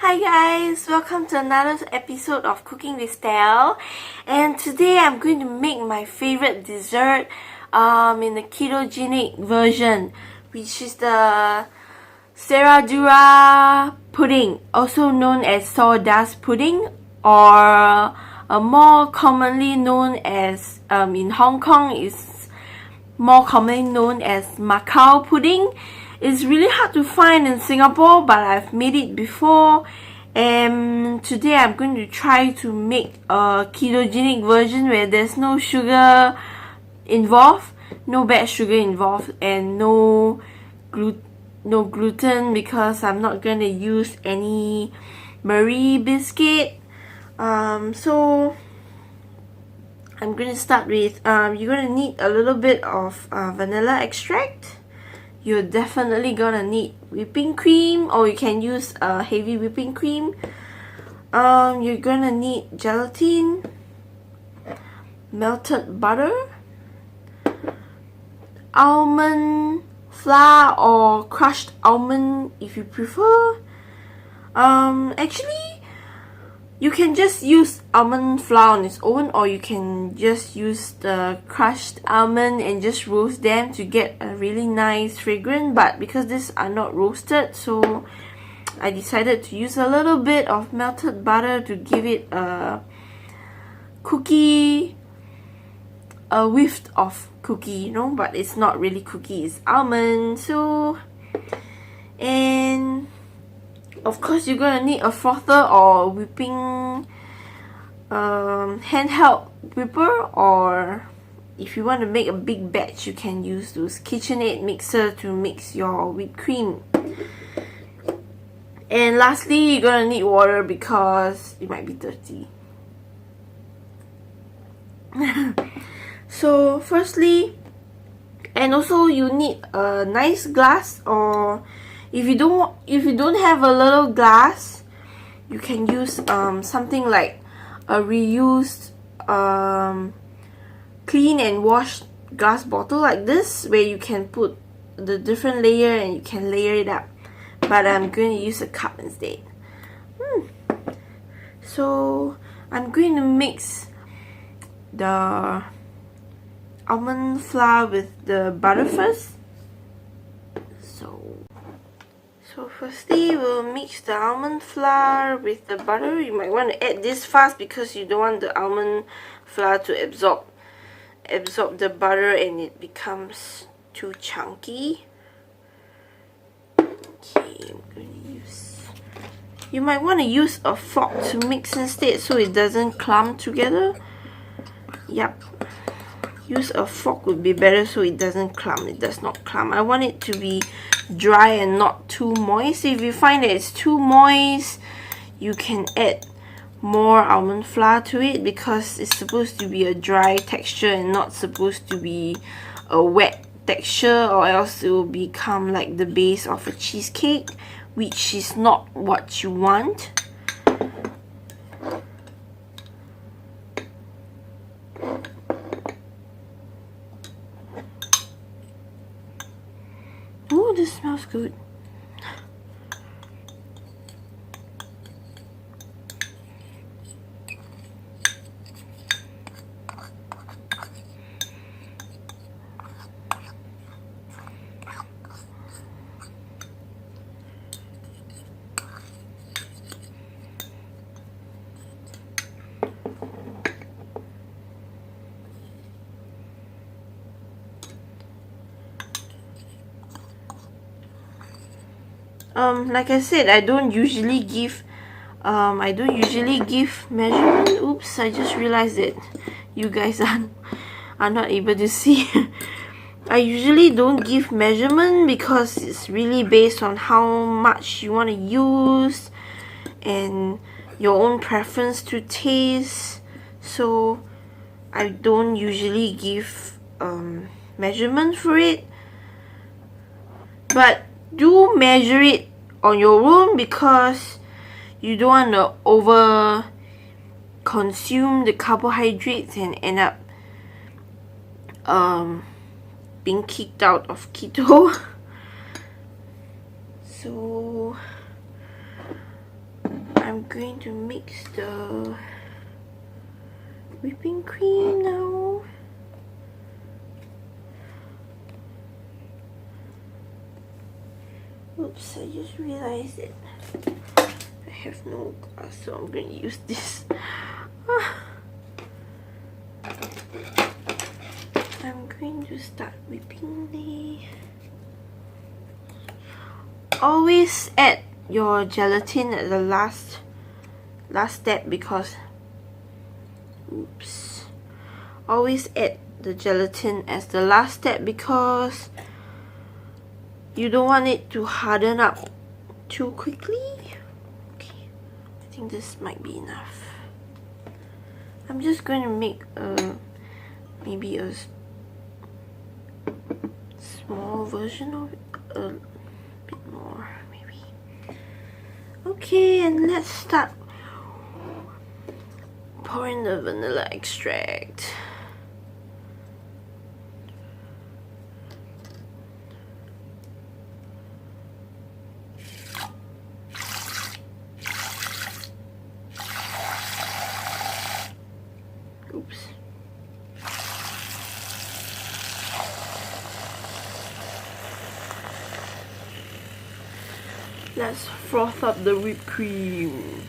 Hi guys, welcome to another episode of Cooking with Stel, and today I'm going to make my favorite dessert in the ketogenic version, which is the Serradura pudding, also known as Sawdust pudding, or more commonly known as in Hong Kong is more commonly known as Macau pudding. It's really hard to find in Singapore, but I've made it before, and today I'm going to try to make a ketogenic version where there's no sugar involved, no bad sugar involved, and no gluten, because I'm not going to use any Marie biscuit. So I'm going to start with, you're going to need a little bit of vanilla extract. You're definitely gonna need whipping cream, or you can use heavy whipping cream. You're gonna need gelatin, melted butter, almond flour or crushed almond if you prefer. Actually, you can just use almond flour on its own, or you can just use the crushed almond and just roast them to get a really nice fragrance. But because these are not roasted, so I decided to use a little bit of melted butter to give it a cookie, a whiff of cookie, but it's not really cookie, it's almond. So, and of course, you're gonna need a frother or whipping handheld whipper, or if you want to make a big batch, you can use those KitchenAid mixer to mix your whipped cream. And lastly, you're gonna need water because it might be dirty. So firstly, and also you need a nice glass, or if you don't have a little glass, you can use something like a reused clean and washed glass bottle like this, where you can put the different layer and you can layer it up. But I'm going to use a cup instead. So I'm going to mix the almond flour with the butter first. So firstly, we'll mix the almond flour with the butter. You might want to add this fast because you don't want the almond flour to absorb the butter and it becomes too chunky. Okay, I'm going to use... You might want to use a fork to mix instead so it doesn't clump together. Yep. Use a fork would be better so it doesn't clump. It does not clump. I want it to be dry and not too moist. If you find that it's too moist, you can add more almond flour to it, because it's supposed to be a dry texture and not supposed to be a wet texture, or else it will become like the base of a cheesecake, which is not what you want. Ooh, this smells good. Like I said, I don't usually give measurement. Oops, I just realized that you guys are not able to see. I usually don't give measurement because it's really based on how much you want to use and your own preference to taste. So I don't usually give measurement for it, but do measure it on your own, because you don't want to over consume the carbohydrates and end up being kicked out of keto. So I'm going to mix the whipping cream now. Oops, I just realized it. I have no glass, so I'm going to use this. I'm going to start whipping the... Always add your gelatin at the last step because... Oops. Always add the gelatin as the last step because you don't want it to harden up too quickly. Okay, I think this might be enough. I'm just going to make maybe a small version of it, a bit more maybe. Okay, and let's start pouring the vanilla extract. Oops. Let's froth up the whipped cream.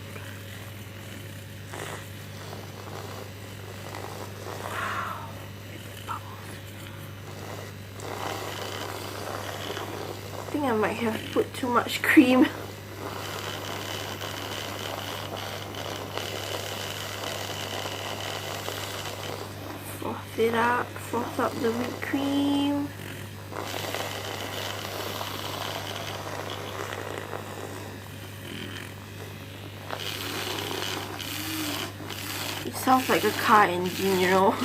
I think I might have put too much cream. Froth it up, froth up the whipped cream. It sounds like a car engine, you know.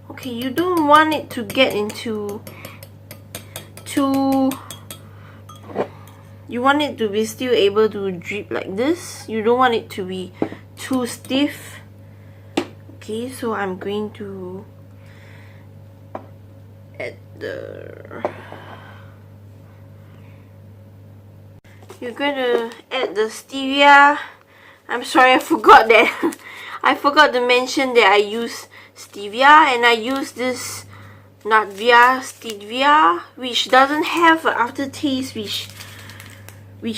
Okay, you don't want it to get into too... You want it to be still able to drip like this. You don't want it to be too stiff. Okay, so I'm going to add the... You're going to add the stevia. I'm sorry, I forgot that. I forgot to mention that I use stevia, and I use this Natvia stevia, which doesn't have an aftertaste, which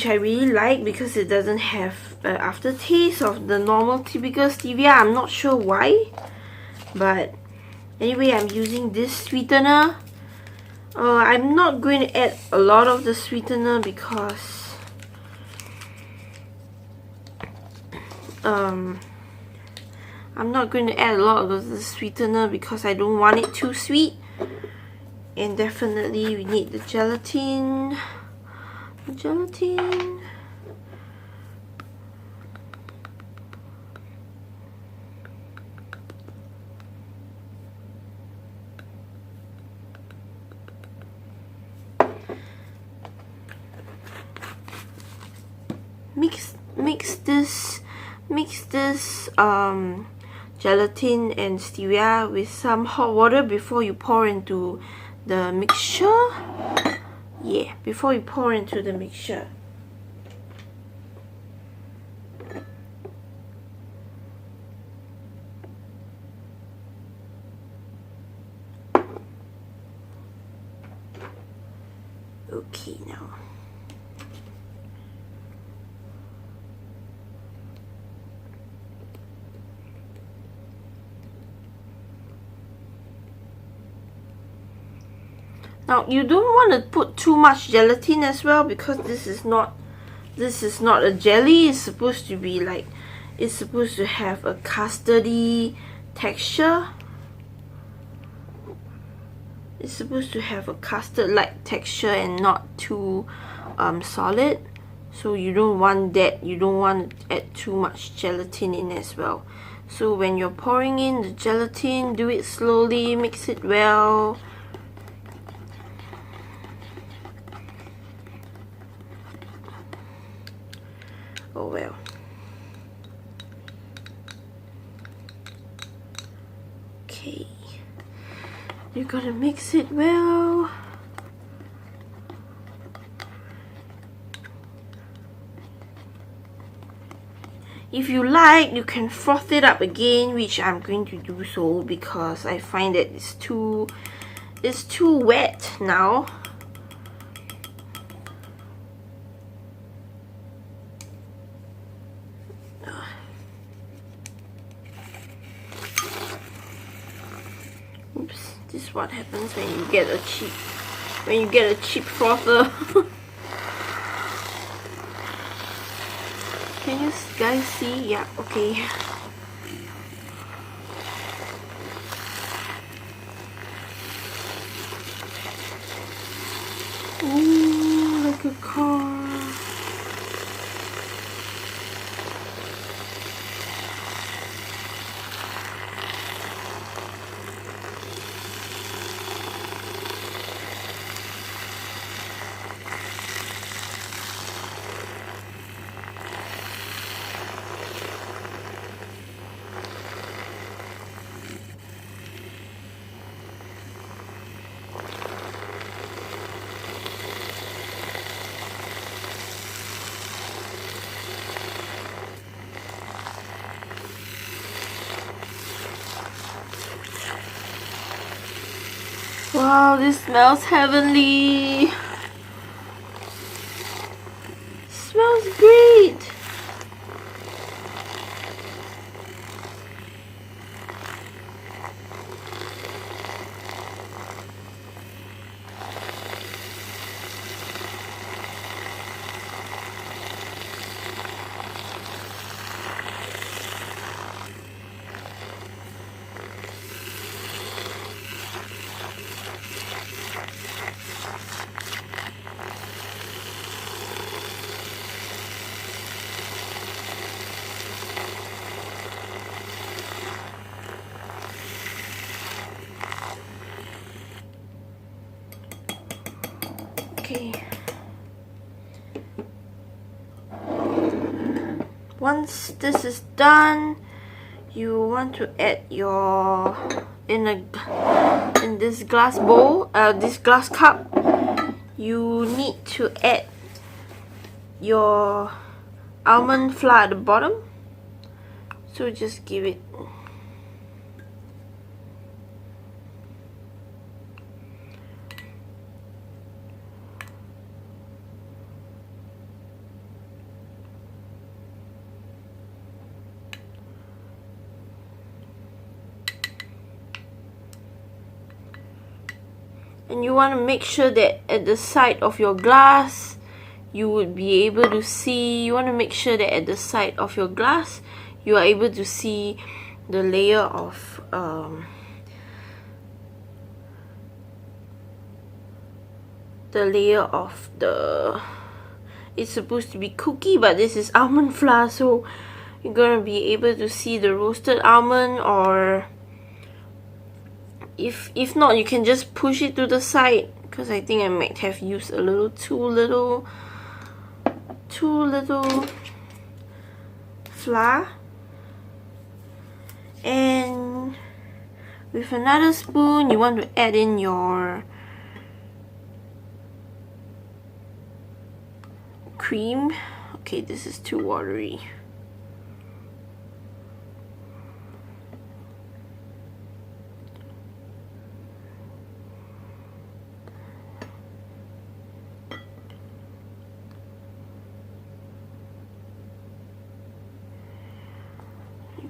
I really like because it doesn't have an aftertaste of the normal typical stevia. I'm not sure why, but anyway, I'm using this sweetener. I'm not going to add a lot of the sweetener because I'm not going to add a lot of the sweetener because I don't want it too sweet. And definitely we need the gelatin. The gelatin. Mix this gelatin and stevia with some hot water before you pour into the mixture. Yeah, before you pour into the mixture. Okay, now. Now you don't want to put too much gelatin as well, because this is not a jelly. It's supposed to be like, it's supposed to have a custardy texture. It's supposed to have a custard-like texture and not too solid. So you don't want that. You don't want to add too much gelatin in as well. So when you're pouring in the gelatin, do it slowly, mix it well. Oh well. Okay. You're gonna mix it well. If you like, you can froth it up again, which I'm going to do so because I find that it's too wet now. Oops, this is what happens when you get a cheap frother. Can you guys see? Yeah, okay. Ooh, like a car. Wow, this smells heavenly. Smells great. Okay. Once this is done, you want to add your in this glass bowl, this glass cup. You need to add your almond flour at the bottom. So just give it. And you want to make sure that at the side of your glass, you would be able to see, you want to make sure that at the side of your glass, you are able to see the layer of it's supposed to be cookie, but this is almond flour, so you're gonna be able to see the roasted almond, or if not, you can just push it to the side, because I think I might have used a little too little flour. And with another spoon, you want to add in your cream. Okay, this is too watery.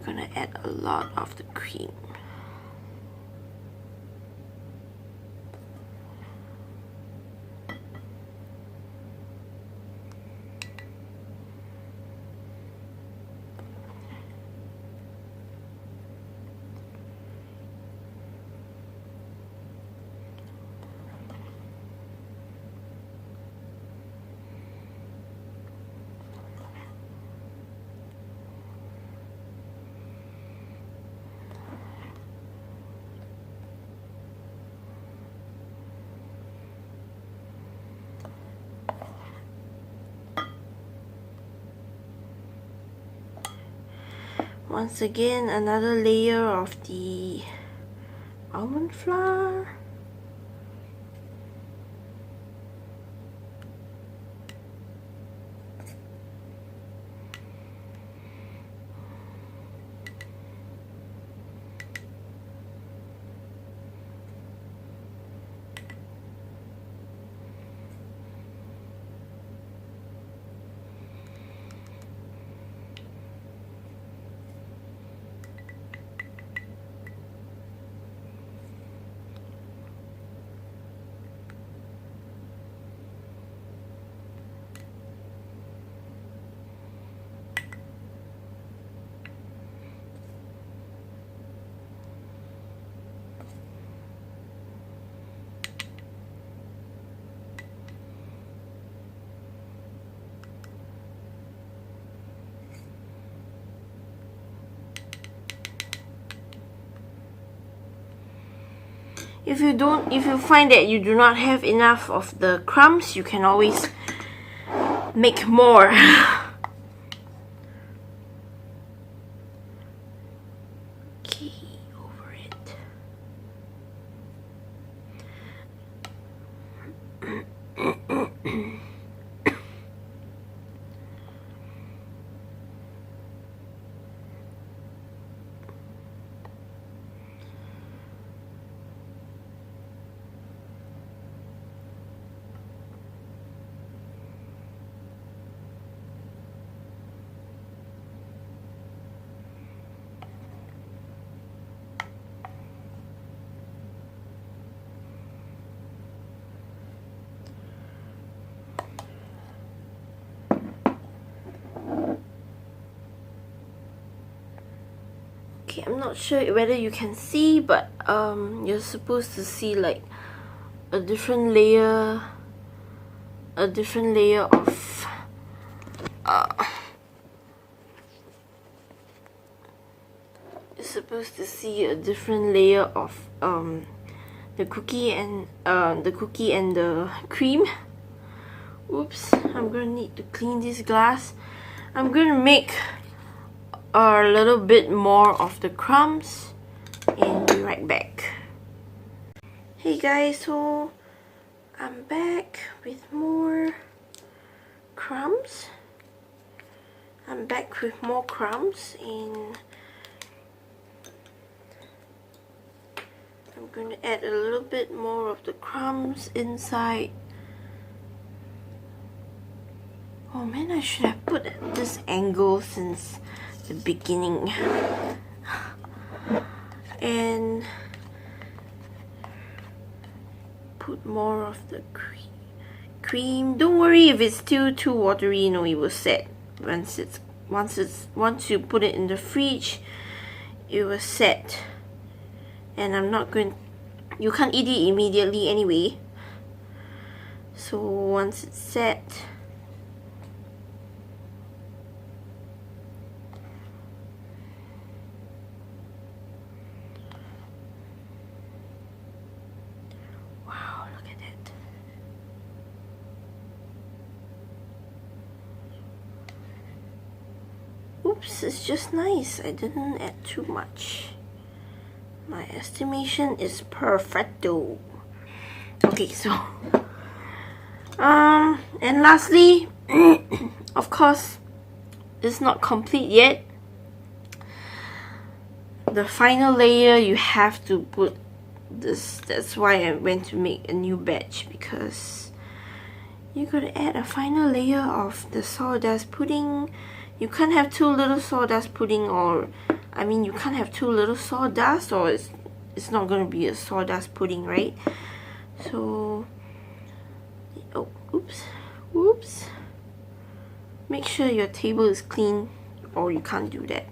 gonna add a lot of the cream. Once again, another layer of the almond flour. If you find that you do not have enough of the crumbs, you can always make more. Okay, over it. Okay, I'm not sure whether you can see, but you're supposed to see like a different layer of you're supposed to see a different layer of the cookie and the cream. Oops, I'm gonna need to clean this glass. I'm gonna make a little bit more of the crumbs and be right back. Hey guys, so I'm back with more crumbs. And I'm going to add a little bit more of the crumbs inside. Oh man, I should have put at this angle since the beginning. And put more of the cream. Don't worry if it's still too watery, you know, it will set. Once you put it in the fridge, it will set. And you can't eat it immediately anyway. So once it's set, wow, look at that. Oops, it's just nice. I didn't add too much. My estimation is perfecto. Okay, so and lastly, of course, it's not complete yet. The final layer, you have to put this. That's why I went to make a new batch, because you gotta add a final layer of the sawdust pudding. You can't have too little sawdust pudding, or I mean, you can't have too little sawdust, or it's not going to be a sawdust pudding, right? So, oh, oops. Make sure your table is clean, or you can't do that.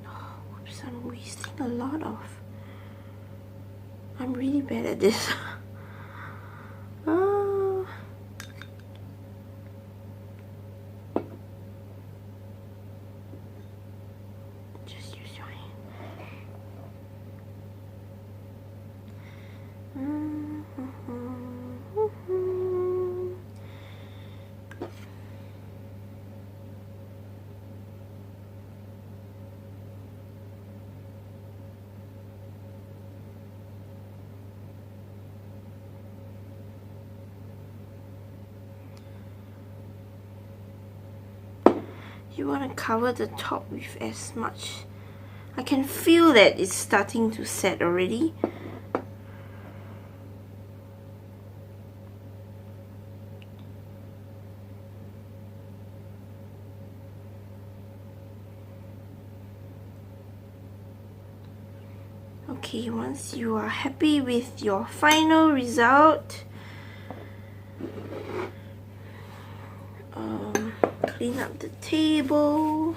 Oh, oops, I'm wasting a lot of. I'm really bad at this. Just use your hand. You want to cover the top with as much. I can feel that it's starting to set already. Okay, once you are happy with your final result, clean up the table.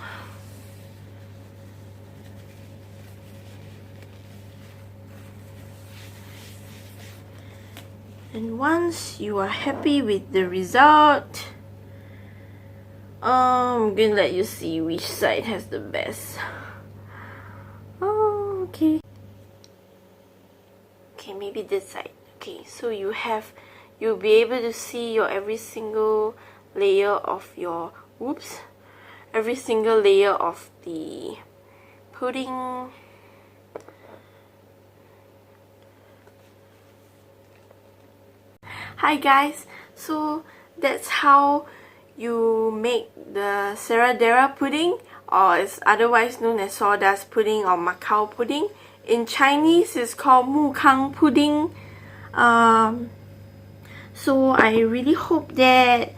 And once you are happy with the result, I'm gonna let you see which side has the best. Oh, okay. Okay, maybe this side. Okay, so you'll be able to see your every single layer of your every single layer of the pudding. Hi guys, so that's how you make the Serradura pudding, or it's otherwise known as sawdust pudding or Macau pudding. In Chinese, it's called Macau pudding. So I really hope that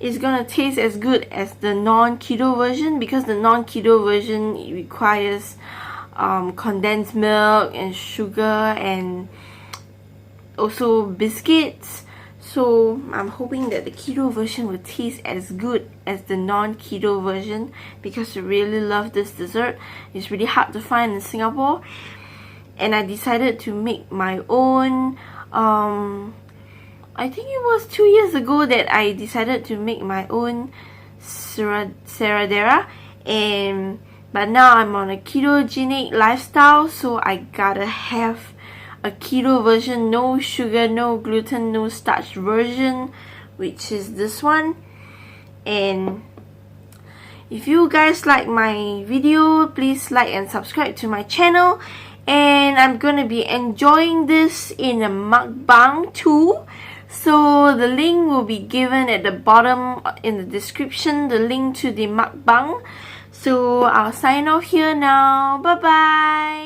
it's gonna taste as good as the non-keto version, because the non-keto version requires condensed milk and sugar and also biscuits. So I'm hoping that the keto version will taste as good as the non-keto version, because I really love this dessert. It's really hard to find in Singapore, and I decided to make my own. I think it was 2 years ago that I decided to make my own Serradura, but now I'm on a ketogenic lifestyle, so I gotta have a keto version, no sugar, no gluten, no starch version, which is this one. And if you guys like my video, please like and subscribe to my channel. And I'm gonna be enjoying this in a mukbang too, so the link will be given at the bottom in the description, the link to the mukbang. So I'll sign off here now. Bye bye.